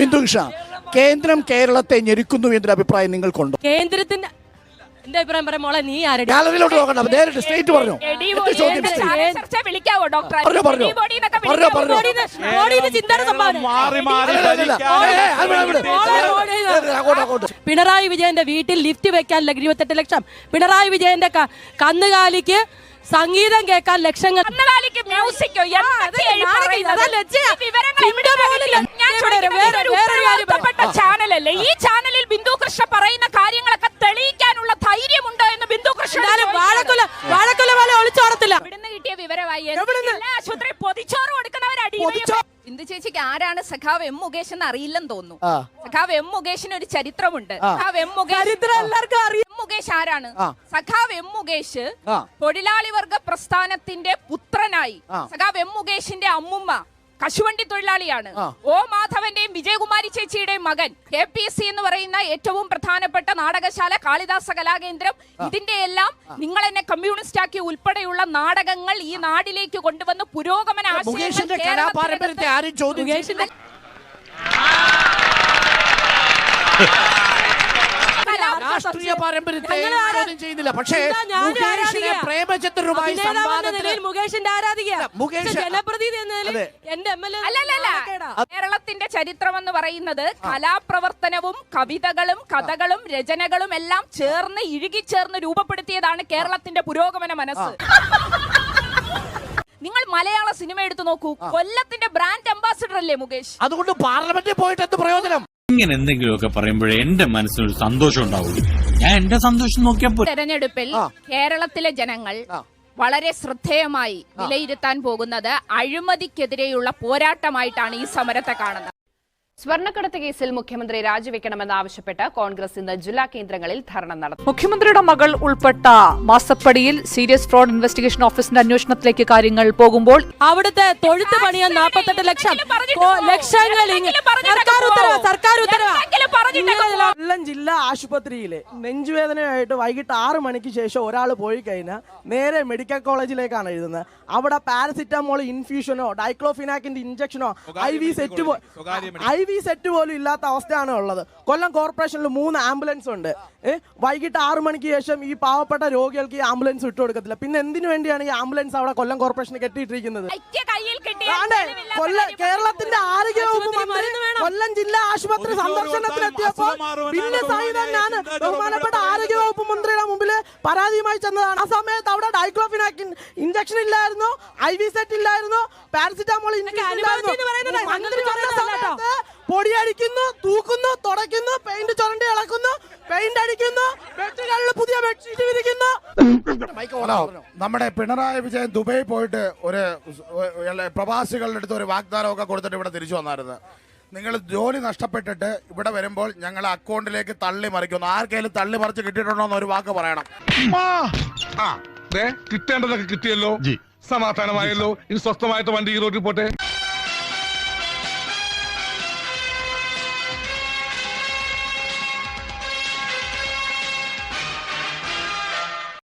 ബിന്ദുകൃഷ്ണ, കേന്ദ്രം കേരളത്തെ ഞെരുക്കുന്നു എന്നൊരു അഭിപ്രായം നിങ്ങൾക്കുണ്ടോ? കേന്ദ്രത്തിന്റെ എന്റെ അഭിപ്രായം പറയാം മോളെ, നീ ആരുടെ ഗാലറിയിലോട്ട് നോക്കണ്ട, നേരിട്ട് സ്ട്രേറ്റ് പറഞ്ഞു. പിണറായി വിജയന്റെ വീട്ടിൽ ലിഫ്റ്റ് വെക്കാൻ 28 ലക്ഷം, പിണറായി വിജയന്റെ കന്നുകാലിക്ക് സംഗീതം കേൾക്കാൻ ലക്ഷങ്ങൾ, ചാനലല്ലേ ഈ ചാനലിൽ ബിന്ദു കൃഷ്ണ പറയുന്ന കാര്യങ്ങളൊക്കെ തെളിയിക്കാനുള്ള ധൈര്യമുണ്ടോ എന്ന് ബിന്ദു കൃഷ്ണ ഒളിച്ചോടത്തില്ല. ഇവിടുന്ന് കിട്ടിയ വിവരമായി ആശുപത്രി പൊതിച്ചോറ് കൊടുക്കുന്നവരടി. ബിന്ദു ചേച്ചിക്ക് ആരാണ് സഖാവ് എം മുകേഷ് എന്ന് അറിയില്ലെന്ന് തോന്നുന്നു. സഖാവ് എം മുകേഷിന് ഒരു ചരിത്രമുണ്ട്. സഖാവ് എം മുകേഷ് ആരാണ്? സഖാവ് എം മുകേഷ് തൊഴിലാളി വർഗ പ്രസ്ഥാനത്തിന്റെ പുത്രനായി. സഖാവ് എം മുകേഷിന്റെ അമ്മുമ്മ കശുവണ്ടി തൊഴിലാളിയാണ്. ഓ മാധവന്റെയും വിജയകുമാരി ചേച്ചിയുടെയും മകൻ. KPSC എന്ന് പറയുന്ന ഏറ്റവും പ്രധാനപ്പെട്ട നാടകശാല, കാളിദാസ കലാകേന്ദ്രം, ഇതിന്റെ എല്ലാം നിങ്ങൾ എന്നെ കമ്മ്യൂണിസ്റ്റ് ആക്കി ഉൾപ്പെടെയുള്ള നാടകങ്ങൾ ഈ നാടിലേക്ക് കൊണ്ടുവന്ന് പുരോഗമന രാഷ്ട്രീയ പാരമ്പര്യത്തെ ചോദ്യം ചെയ്യുന്നില്ല. പക്ഷേ പ്രേമചന്ദ്രനുമായി മുകേഷിന്റെ ആരാധിക, കേരളത്തിന്റെ ചരിത്രം എന്ന് പറയുന്നത് കലാപ്രവർത്തനവും കവിതകളും കഥകളും രചനകളും എല്ലാം ചേർന്ന് ഇഴുകിച്ചേർന്ന് രൂപപ്പെടുത്തിയതാണ് കേരളത്തിന്റെ പുരോഗമന മനസ്സ്. നിങ്ങൾ മലയാള സിനിമ എടുത്തു നോക്കൂ, കൊല്ലത്തിന്റെ ബ്രാൻഡ് അംബാസിഡർ അല്ലേ മുകേഷ്? അതുകൊണ്ട് പാർലമെന്റിൽ പോയിട്ട് എന്ത് പ്രയോജനം? ഇങ്ങനെ എന്തെങ്കിലുമൊക്കെ പറയുമ്പോഴേ എന്റെ മനസ്സിനൊരു സന്തോഷം ഉണ്ടാവുള്ളൂ. ഞാൻ എന്റെ സന്തോഷം നോക്കിയപ്പോൾ തെരഞ്ഞെടുപ്പിൽ കേരളത്തിലെ ജനങ്ങൾ വളരെ ശ്രദ്ധേയമായി വിലയിരുത്താൻ പോകുന്നത് അഴിമതിക്കെതിരെയുള്ള പോരാട്ടമായിട്ടാണ് ഈ സമരത്തെ കാണുന്നത്. സ്വർണ്ണക്കടത്ത് കേസിൽ മുഖ്യമന്ത്രി രാജിവെക്കണമെന്നാവശ്യപ്പെട്ട് കോൺഗ്രസ് ഇന്ന് ജില്ലാ കേന്ദ്രങ്ങളിൽ ധർണ നടത്തും. മുഖ്യമന്ത്രിയുടെ മകൾ ഉൾപ്പെട്ട മാസപ്പടിയിൽ സീരിയസ് ഫ്രോഡ് ഇൻവെസ്റ്റിഗേഷൻ ഓഫീസിന്റെ അന്വേഷണത്തിലേക്ക് കാര്യങ്ങൾ പോകുമ്പോൾ അവിടുത്തെ തൊഴുത്ത് പണിയാൻ 48 ലക്ഷം ലക്ഷങ്ങൾ സർക്കാർ ഉത്തരവ്. കൊല്ലം ജില്ലാ ആശുപത്രിയിലെ നെഞ്ചുവേദനയായിട്ട് വൈകിട്ട് 6 മണിക്ക് ശേഷം ഒരാൾ പോയി കഴിഞ്ഞാൽ നേരെ മെഡിക്കൽ കോളേജിലേക്കാണ് എഴുതുന്നത്. അവിടെ പാരസിറ്റമോൾ ഇൻഫ്യൂഷനോ ഡൈക്ലോഫിനാക്കിന്റെ ഇഞ്ചക്ഷനോ ഐ വി സെറ്റ് പോലും ഇല്ലാത്ത അവസ്ഥയാണ് ഉള്ളത്. കൊല്ലം കോർപ്പറേഷനിൽ 3 ആംബുലൻസ് ഉണ്ട്. വൈകിട്ട് 6 മണിക്ക് ശേഷം ഈ പാവപ്പെട്ട രോഗികൾക്ക് ഈ ആംബുലൻസ് വിട്ടുകൊടുക്കത്തില്ല. പിന്നെ എന്തിനു വേണ്ടിയാണ് ഈ ആംബുലൻസ് അവിടെ കൊല്ലം കോർപ്പറേഷന് കെട്ടിയിട്ടിരിക്കുന്നത്? കേരളത്തിന്റെ ആരോഗ്യ വകുപ്പ് മന്ത്രി കൊല്ലം ജില്ലാ ആശുപത്രി സന്ദർശനത്തിനെത്തിയപ്പോൾ പിന്നെ സഹിതം ഞാൻ ബഹുമാനപ്പെട്ട ആരോഗ്യ വകുപ്പ് മന്ത്രിയുടെ മുമ്പിൽ പരാതിയുമായി ചെന്നതാണ്. ആ സമയത്ത് അവിടെ ഡൈക്ലോഫിനാക്കിൻ ഇഞ്ചക്ഷൻ ഇല്ലായിരുന്നു, ഐ വി സെറ്റ് ഇല്ലായിരുന്നു, പാരസിറ്റമോൾ പൊടിയടിക്കുന്നു, തൂക്കുന്നു, തുടയ്ക്കുന്നു, പെയിന്റ് ചുരണ്ടി ഇളക്കുന്നു, പെയിന്റ് അടിക്കുന്നു, ബെഡ്ഷീറ്റുകളിൽ പുതിയ ബെഡ്ഷീറ്റ് വിരിക്കുന്നു. നമ്മുടെ പിണറായി വിജയൻ ദുബൈ പോയിട്ട് ഒരു പ്രവാസികളുടെ അടുത്ത് ഒരു വാഗ്ദാനമൊക്കെ കൊടുത്തിട്ട് ഇവിടെ തിരിച്ചു വന്നായിരുന്നു. നിങ്ങൾ ജോലി നഷ്ടപ്പെട്ടിട്ട് ഇവിടെ വരുമ്പോൾ ഞങ്ങൾ അക്കൗണ്ടിലേക്ക് തള്ളി മറിക്കുന്നു. ആർക്കെങ്കിലും തള്ളി മറിച്ച് കിട്ടിയിട്ടുണ്ടോ എന്ന് ഒരു വാക്ക് പറയണം. കിട്ടേണ്ടതൊക്കെ കിട്ടിയല്ലോ, സമാധാനമായല്ലോ. ഇനി സ്വസ്ഥമായിട്ട് വണ്ടി ഈ റോഡിൽ പോട്ടെ.